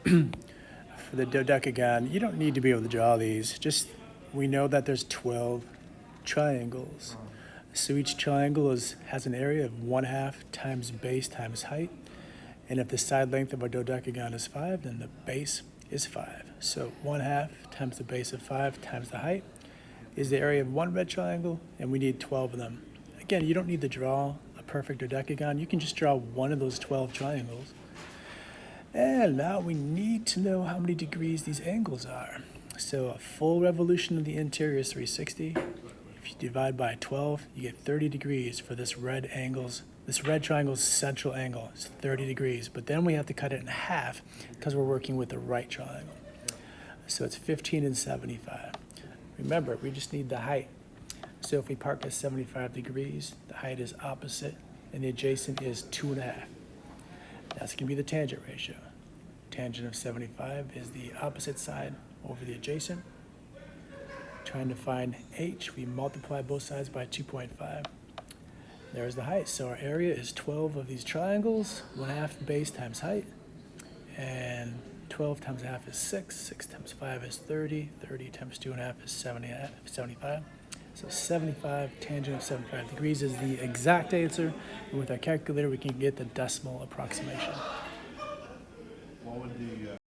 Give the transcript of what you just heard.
For the dodecagon, you don't need to be able to draw these. Just we know that there's 12 triangles. So each triangle has an area of 1/2 times base times height. And if the side length of our dodecagon is 5, then the base is 5. So 1/2 times the base of 5 times the height is the area of one red triangle, and we need 12 of them. Again, you don't need to draw a perfect dodecagon. You can just draw one of those 12 triangles. And now we need to know how many degrees these angles are. So a full revolution of the interior is 360. If you divide by 12, you get 30 degrees for this red triangle's central angle. It's 30 degrees, but then we have to cut it in half because we're working with the right triangle. So it's 15 and 75. Remember, we just need the height. So if we park at 75 degrees, the height is opposite, and the adjacent is 2.5. That's going to be the tangent ratio. Tangent of 75 is the opposite side over the adjacent. Trying to find h, we multiply both sides by 2.5. There's the height. So our area is 12 of these triangles, 1/2 base times height, and 12 times 1/2 is 6, 6 times 5 is 30, 30 times 2.5 is 75. So 75, tangent of 75 degrees is the exact answer. And with our calculator, we can get the decimal approximation. What would the